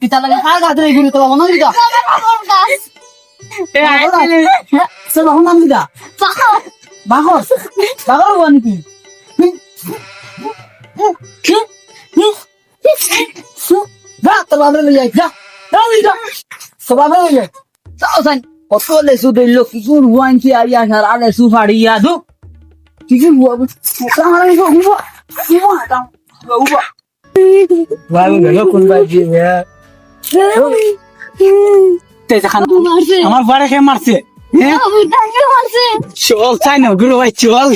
পিতা লাগে কার গাছ রে ঘুরে তো মনে দিদা নাম দিদা বাঘর বাঘর বন কি যা তোর বাবা লই যাই যা যা সব বাবা লই যাই যাও সাইন কত লেসু দিল কিছু রুয়ান কি আইয়া আর আলে সু ফাড়িয়া দু কিছু রুয়া কামারা গো হুবা হুবা কাম হুবা বাবু গেলো কোন বাজি আমার বাড়ি খেয়ে মারছে চল চাই না গুরু ভাই চল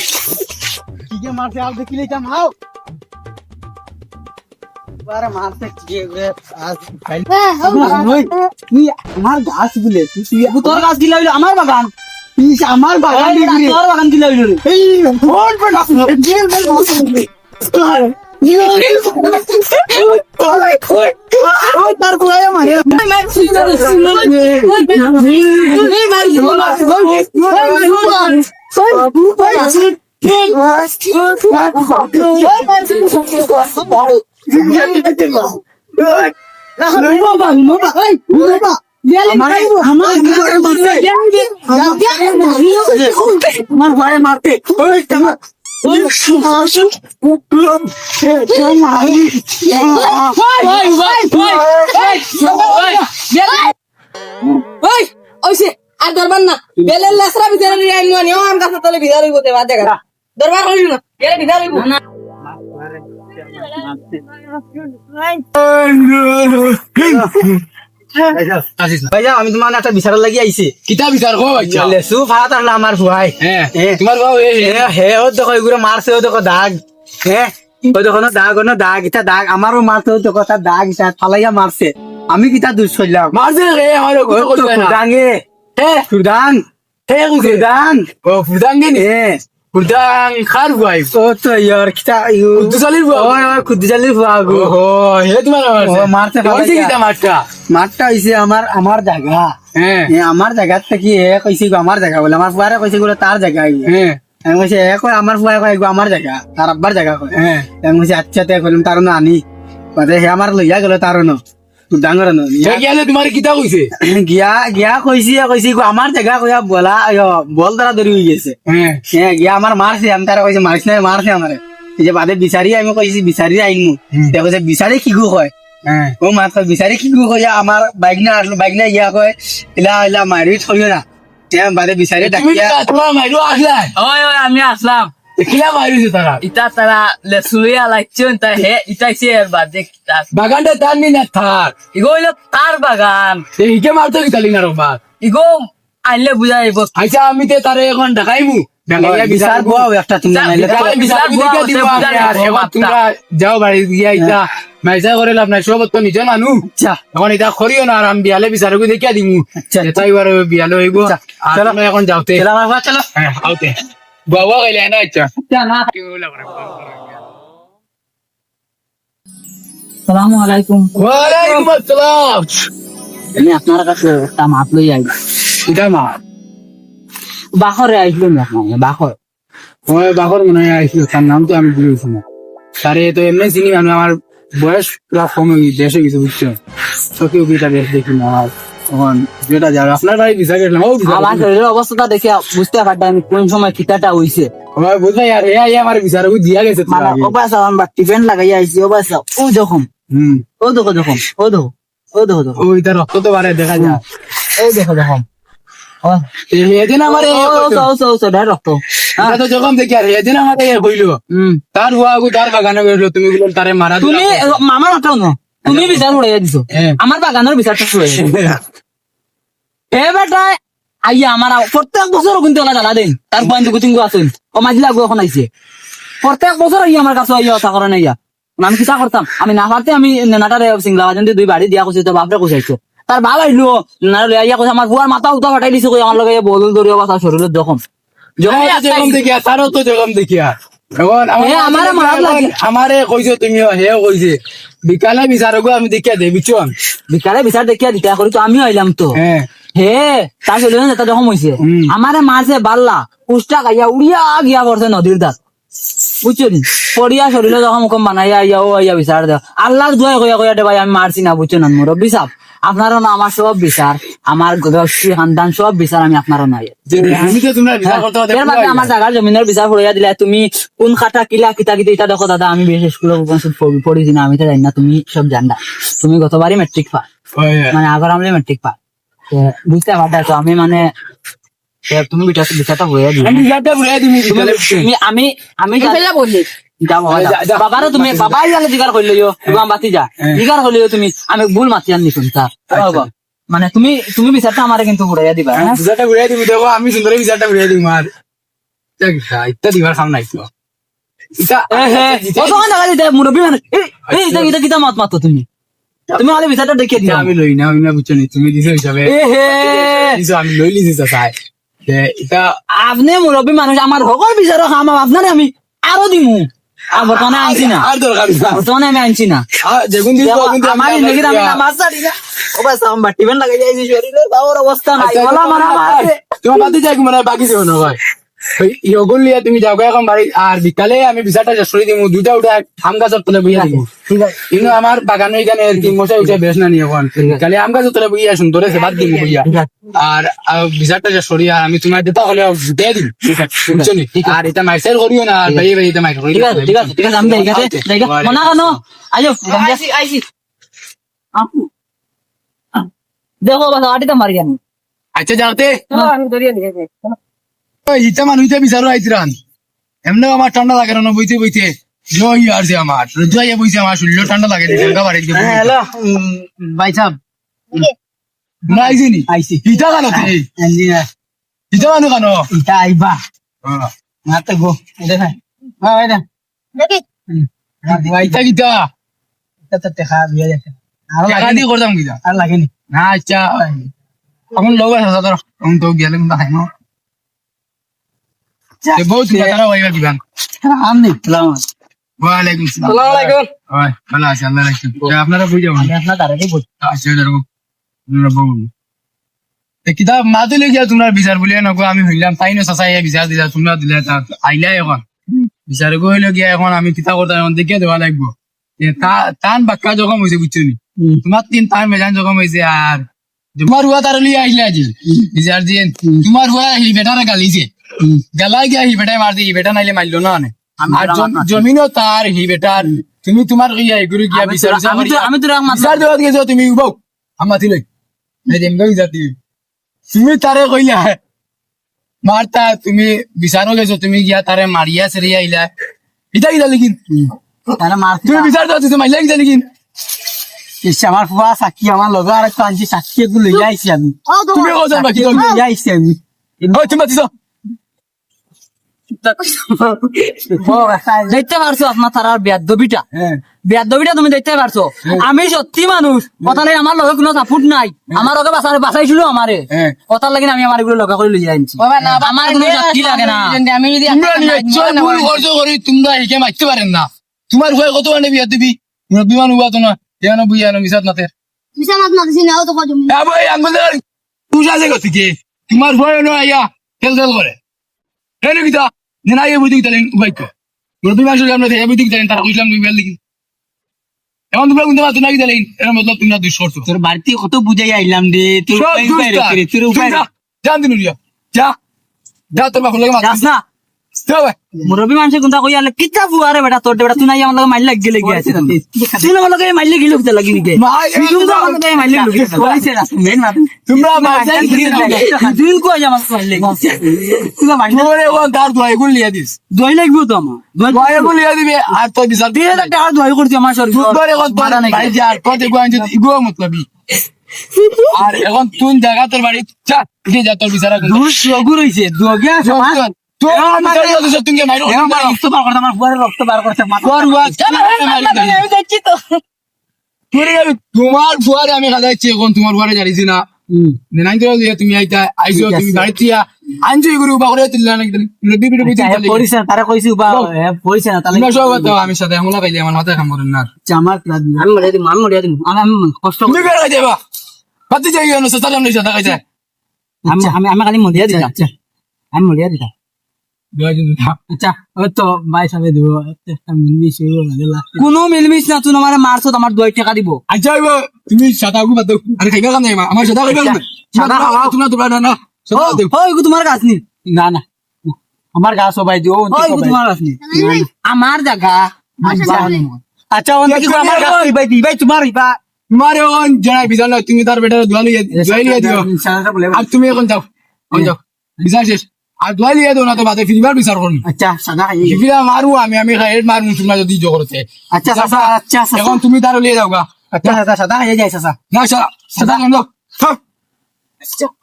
কি কে মারছে আর দেখিলে কাম হাও বারে মারছে কি আজ ফাইল তুই আমার গাছ দিলে তুই তোর গাছ দিলে হইলো আমার বাগান তুই আমার বাগান দিলি তোর বাগান দিলে হইলো এই ফোন পে না জেল বেল বসে তার কোয়া মারে মারতে আর দরবার না বেলের লাসরা ভিতরে নিয়ে আইনো নিও আম গাছ তলে ভিতরে হইতে বাদ দেখা দরবার হইল না বেলে ভিতরে হইব না ভাইয়া আমি তোমার একটা বিচার লাগি আইছি কিতা বিচার কো বাচ্চা লেসু ফাড়া তাহলে আমার ভুয়াই তোমার বাবু হে ও দেখো এগুলো মারছে ও দেখো দাগ হ্যাঁ ও দেখো না দাগ এটা দাগ আমারও মারছে ও দেখো তার দাগ এটা ফালাইয়া মারছে আমি কিতা দুষ করলাম মারছে রে আমার ঘর করতে না ডাঙ্গে সুদাং সুদাং ও ফুদাঙ্গে নি ফুদাং খার ভাই ও তো ইয়ার কিতা কুদ্দু চালির বাবু ও কুদ্দু চালির বাবু ও হে তোমার মারছে হইছে কিতা মারটা মারটা হইছে আমার জায়গা আমার জায়গা থেকে কইছে আমার জায়গা বলে আমার ফুয়ারে কইছে গুলো তার জায়গা আমি কইছে আমার ফুয়া কয় আমার জায়গা তার আব্বার জায়গা কয় আমি কইছে আচ্ছা তে কইলাম তার না আনি হে আমার লইয়া গেল তার ন ডাঙর ন গিয়ালে তোমার কিতা কইছে গিয়া কইছে আমার জায়গা কইয়া বল দ্বারা ধরি হয়ে গেছে গিয়া আমার মারছে আমি তারা কইছে মারিস না মারছে আমারে এই যে বাদে বিচারি আমি কইছি বিচারি আইনমু তে কইছে বিচারি কি গো কয় ও মাত বিচারি কি গো কইয়া আমার বাইক না আসলো বাইক না ইয়া কয় ইলা মারি থইও না তে বাদে বিচারি ডাকিয়া তোমার মাইরো আসলা ওই ওই আমি আসলাম কিলা মারিছে তারা ইতা তারা লেসুরিয়া লাগছেন তা হে ইতাইছে এর বাদে বাগানটা তার নি না থাক ইগো হইলো তার বাগান এইকে মারতো কি তালি না রবা ইগো আইলে বুঝাইব আচ্ছা আমি তে তারে এখন ঢাকাইমু বিচার বউ একটা তুমি নাইলে তোমরা যাও বাড়ি গিয়া ইটা মাইজা করে লাভ নাই সব তো নিজে মানু এখন এটা করিও না আর আমি বিয়ালে বিচারকু দেখিয়া দিমু তাই এবার বিয়ালে হইব চলো এখন যাওতে চলো হ্যাঁ আউতে বাবা গেলে না আচ্ছা সালামু আলাইকুম ওয়ালাইকুম আসসালাম আমি আপনার কাছে একটা মাছ লই আইছি এটা মা বাখরে আইছিল না বাখর ওই বাকর মনে হয় আইছিল তার নাম তো আমি বলেছি না তারে তো এমনি চিনি আমি আমার বয়স পুরা কমে দেশে কিছু বুঝছো চোখে উপিটা দেশ দেখি না আমার তখন যেটা যাবে আপনার বাড়ি ভিসা গেছিলাম ও আমার শরীরের অবস্থাটা দেখে বুঝতে পারতাম কোন সময় খিতাটা হইছে বুঝলাই আর এ আমার ভিসার দিয়া গেছে মানে ওবাসা আমরা টিফিন লাগাই আইছি ওবাসা ও যখন ও দেখো যখন ও দেখো ও দেখো দেখো ওই তার রক্ত তো বাড়ে দেখা যায় এই দেখো যখন এদিন আমার রক্ত তো যখন দেখি আর এদিন আমার হইলো তার হুয়া তার বাগানে গেলো তুমি বললো তারে মারা তুমি মামার মাথাও না তুমি বিচার উড়াইয়া দিছো আমার বাগানের বিচারটা উড়াইয়া এ বেটা আইয়া আমার প্রত্যেক বছর কিন্তু ওলা জ্বালা দেন তার পয়েন্ট কুচিঙ্গু আছেন ও মাঝি লাগু এখন আইছে প্রত্যেক বছর আইয়া আমার কাছে আইয়া কথা করে নাইয়া আমি কিসা করতাম আমি না পারতে আমি নেনাটারে সিংলা বাজান দুই বাড়ি দিয়া কইছে তো বাপরে কইছে তার বাবা আইলো নেনারে লইয়া কইছে আমার বুয়ার মাথা উঠা ফাটাই দিছে কই আমার লগে বদল দরিয়া বাসা শরীরের জখম জখম দেখিয়া তারও তো জখম দেখিয়া এখন আমারে কইছে তুমি হে কইছে বিকালে বিচারকু আমি দেখিয়া দেবিছ বিকালে বিচার দেখিয়া দিতা করি তো আমিও আইলাম তো হে তার শরীরে যেটা জখম হইছে আমারে মারছে বাল্লা কুষ্টা গাইয়া উড়িয়া গিয়া পড়ছে নদীর দাঁত বুঝছো নি পড়িয়া শরীরে যখন মুখম বানাইয়া আইয়া ও আইয়া বিচার দেও আল্লাহর দোয়া কইয়া কইয়া দে ভাই আমি মারছি না বুঝছো না মুরব্বী সাহেব আপনারও না আমার সব বিচার আমার গোষ্ঠী খানদান সব বিচার আমি আপনারও নাই আমি তো তোমরা বিচার করতে পারতে এর মাঝে আমার জায়গার জমিনের বিচার পড়িয়া দিলে তুমি কোন খাতা কিলা কিতা কিতা এটা দেখো দাদা আমি বিশেষ করে পড়িছি না আমি তো জানি না তুমি সব জানলা তুমি গতবারই মেট্রিক পা মানে আগর আমলে মেট্রিক পা বুঝতে পারতা তো আমি মানে তুমি বিচারটা হয়ে দিলে আমি বিচারটা বুঝাই দিবি আমি ফেলা বললি বাবারও তুমি বাবাই জানে জিগার করলিও তোমার বাতি যা জিগার করলিও তুমি আমি ভুল মাতি আনি শুন মানে তুমি বিচারটা আমারে কিন্তু ঘুরাইয়া দিবা হ্যাঁ? বিচারটা বুঝাই দিবি দেখো আমি সুন্দর বিচারটা বুঝাই দিবি মার ইত্যা দিবার খাম নাই তো ইতা অতক্ষণ দেখা দিতে মুরব্বী মানে এটা কিতা মাত মাতো তুমি হলে বিচারটা দেখিয়ে দিও আমি লই না বুঝছো নি তুমি দিছো হিসাবে দিছো আমি লই লিছি চাই এটা আপনি মুরব্বী মানুষ আমার হকর বিচারও খাম আপনারে আমি আরো দিমু আর বর্তমানে আনছি না আর দরকার না বর্তমানে আমি আনছি না যেগুন দিছো কিন্তু আমার জিন্দগির আমি নামাজ ছাড়ি না ও বাস আমি বাটিবেন লাগাই যাইছি শরীরে বাবার অবস্থা নাই বলা মারা মারে তোমার বাতি যাই মানে বাকি যাও না ভাই ইয়গুল লিয়া তুমি যাও এখন বাড়ি আর বিকালে আমি বিচারটা শেষ করে দিব দুইটা উঠে আম গাছের তলে বইয়া দিব ঠিক আছে কিন্তু আমার বাগানে এখানে তিন মশাই উঠে বেশ না নিয়ে এখন কালে আম গাছের তলে বইয়া সুন্দর বাদ দিব বইয়া আর বিচারটা শেষ করি আর আমি তোমার দিতা হলে দিয়ে দিন বুঝছো নি আর এটা মাইসেল করিও না আর ভাই ভাই এটা মাইক করি ঠিক আছে আমি দেখে মনা কেন আইও আইছি দেখো বাস আটিতে মারি আমি আচ্ছা যাতে আমি ধরিয়ে নিয়ে ইটা মানুষটা বিচারো আইতিরান এমনি আমার ঠান্ডা লাগে না বইতে বইতে জয় আর যে আমার জয় বইছে আমার শরীর ঠান্ডা লাগে ঠান্ডা বাড়ি হ্যালো ভাই সাহেব না আইসিনি আইছি ইটা কেন তুই ইটা মানুষ কেন এটা আইবা না তো গো এটা হ্যাঁ এটা দেখি ইটা কিটা এটা তো দেখা দিয়ে যাচ্ছে টাকা দিয়ে করতাম কিটা আর লাগেনি না আচ্ছা এখন লোক আছে তোর এখন তো গেলে কিন্তু খাই না বহুত কথা হইবা দিবান আমি সালাম ওয়ালাইকুম সালাম আসসালামু আলাইকুম ওই ভালো আছে আল্লাহ রাখছেন আপনারা বুঝ যাবেন আমি আপনার দাঁড়াতেই বলছি আচ্ছা এরকম কিতাব মাতুলে গিয়া তোমার বিচার বলিয়া নকো আমি হইলাম তাই না চাচাই বিচার দিলা তোমরা দিলে আইলা এখন বিচার গইলে গিয়া এখন আমি কিতাব করতে এখন দেখিয়ে দেওয়া লাগবো টান বাক্কা যখন হয়েছে বুঝছো নি তোমার তিন টান মেজান যখন হয়েছে আর তোমার হুয়া তার লিয়ে আইলা আজি বিচার দিয়ে তোমার হুয়া হি বেটারে গালিছে গালাই গিয়া হি বেটায় মারছে হি বেটা নাইলে মারলো না অনেক আর জমিনও তার হি বেটার তুমি তোমার গিয়া এগুলো গিয়া বিচার আমি তো বিচার দেওয়া গেছো তুমি উবাও আমাতি লই এই দেন গই যাতি তুমি তারে কইলা মারতা তুমি বিচারও গেছো তুমি গিয়া তারে মারিয়া সেরিয়া আইলা এটা কি লাগিন তারা মারছি তুমি বিচার দাও তুমি মাইলা কি লাগিন আমার ফুয়া সাক্ষী আমার লগে আর একটা আনছি সাক্ষী এগুলো লইয়া আইছি আমি তুমি কোথায় বাকি তুমি লইয়া আইছি আমি ও তুমি দিছো দেখতে পারছো আপনার তারার বেয়াদবিটা বেয়াদবিটা তুমি দেখতে পারছো আমি সত্যি মানুষ কথা লাগে আমার লগে কোনো সাপোর্ট নাই আমার লগে বাঁচাইছিল আমারে কথার লাগে আমি আমার এগুলো লগা করে লইয়া আনছি আমার কোনো শক্তি লাগে না আমি যদি তোমরা নিশ্চয় ভুল করছো করি তোমরা একে মারতে পারেন না তোমার ভয় কত মানে বিয়া দিবি বিমান হুয়া তো না কেন বুঝিয়া না মিশাত নাতে বিছানাত না দিছি নাও তো কত ভাই আঙ্গুল তুই আছে কত কি তোমার ভয় না আইয়া খেল খেল করে কেন কিতা না আইয়া বুঝি তাহলে বাইক মুরব্বী মানুষ আমরা দেখে বুঝি তাহলে তারা কইলাম তুমি বেল দেখি এখন তোমরা কিন্তু মাত্র নাকি তাহলে এর মতলব তোমরা দুই শর্ত তোর বাড়িতে কত বুঝাই আইলাম রে তোর উপায় জান দিন যা যা তোর বাপের লাগে যাস না যা ভাই মুরব্বী মানুষের কোনটা কই আলে কিতা ফুয়ারে বেটা তোর বেটা তুই নাই আমার লগে মাইল লাগি লাগি আছে তুই আমার লগে মাইল লাগি লাগি লাগি নিকে তুই তো আমার লগে মাইল লাগি কইছে না মেন না তোমরা মাইজাই তুই কই আমার মাইল লাগি তুই মাইল তোরে ওন তার দোয়া এগুলো লিয়া দিস দই লাগবো তো আমার দোয়া এগুলো লিয়া দিবে আর তো বিচার দিয়ে একটা আর দই করছি আমার শরীর তোরে ওন তোর ভাই যা কত গোয়ান যদি ইগো মতলবি আর এখন তুই জায়গা তোর বাড়ি চা উঠে যা তোর বিচারা দুই সগুর হইছে দুগে সমাজ তো আমার তুমি মাইরো আমার রক্ত বার করতে আমার পুরো রক্ত বার করতে তোর ওয়া আমি যাচ্ছি তো তোমার ফুয়ারে আমি খাদাইছি এখন তোমার ফুয়ারে জানিছি না নাই তো তুমি আইতা আইছো তুমি বাড়িতে আনছো এগুলো উবা করে তুললা নাকি বিবিড়ি বিবিড়ি পরিছে তারা কইছি বা পরিছে না তাহলে তোমরা সব কথা আমি সাথে আমলা খাইলে আমার মাথায় কাম করেন না জামাত আমি মরিয়া দিম আমি কষ্ট তুমি বের হয়ে যাবা পাতি যাই না সাথে আমি সাথে খাইতে আমি খালি মরিয়া দিতাম আমি মরিয়া দিতাম আচ্ছা ওই তো ভাই সামনে দিব একটা মিনিট শুরু হয়ে গেল কোনো মিলমিশ না তুই আমার মারছত আমার 2 টাকা দিব আচ্ছা তুমি সাদা গু বাদ দাও আরে খাইবা কেন আমার সাদা খাইবা কেন সাদা খাওয়া। তোমরা না সাদা দাও ওই গো তোমার কাছ নি না না আমার গা সবাই দিও ওই গো তোমার কাছ নি আমার জায়গা আচ্ছা ওন কি আমার কাছ নি ভাই ভাই তোমার ইবা তোমারে ওন জানাই বিজান না তুমি তার বেটার দোয়া লিয়ে দিও আর তুমি এখন যাও বিচার শেষ আর দোয়া লিয়ে দাও না তো বাদে ফিরবার বিচার করুন আচ্ছা সাদা খাই ফিরা মারু আমি খাই মারু তোমরা যদি জো করতে আচ্ছা সাদা আচ্ছা এখন তুমি তার লিয়ে যাও গা আচ্ছা সাদা সাদা খাই যাই সাদা না সাদা কেন যাও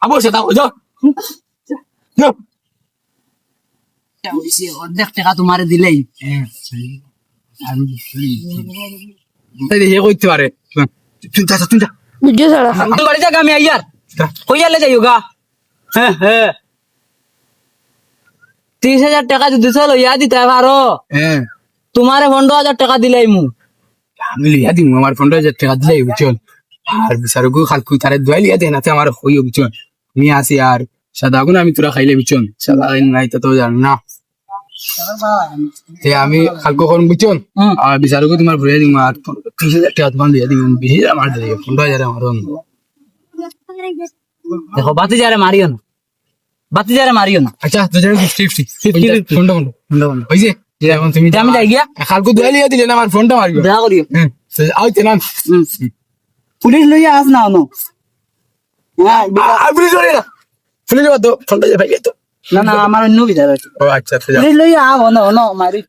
আবার সাদা যাও যাও অর্ধেক টাকা তোমারে দিলেই হে করতে পারে তুমি যা ভিডিও ছাড়া তুই বাড়ি জায়গা আমি আইয়ার কই আলে যাইও গা হ্যাঁ হ্যাঁ 30,000 টাকা যদি লইয়া দিতে পারো হ্যাঁ তোমারে 15,000 টাকা দিলাই মু আমি লিয়া দিম আমার 15,000 টাকা দিলে বুঝছেন আর বিচারকু খালকু তারে দোয়াই লিয়া দেন নাতে আমার হইও বুঝছেন আমি আসি আর সাদা গুণ আমি তোরা খাইলে বুঝছেন সাদা নাই তো জান না তে আমি খালকু করুন বুঝছেন আর বিচারকু তোমার ভরে দিম আর 30,000 টাকা তোমার লিয়া দিম বেশি আমার দিয়ে 15,000 আমার দেখো বাতি যারে মারিও না আচ্ছা তো জানো 50 ফোনটা হইছে যে এখন তুমি আমি যাই গিয়া খালকু দোয়াই লিয়া দিলে না আমার ফোনটা মারিও দেখা করিও হ্যাঁ আইতে না পুলিশ লইয়া আস না অন হ্যাঁ পুলিশ ধরে না পুলিশ বাদ ফোনটা যে ভাই তো না না আমার অন্য বিচার আছে ও আচ্ছা পুলিশ লইয়া আ অন মারি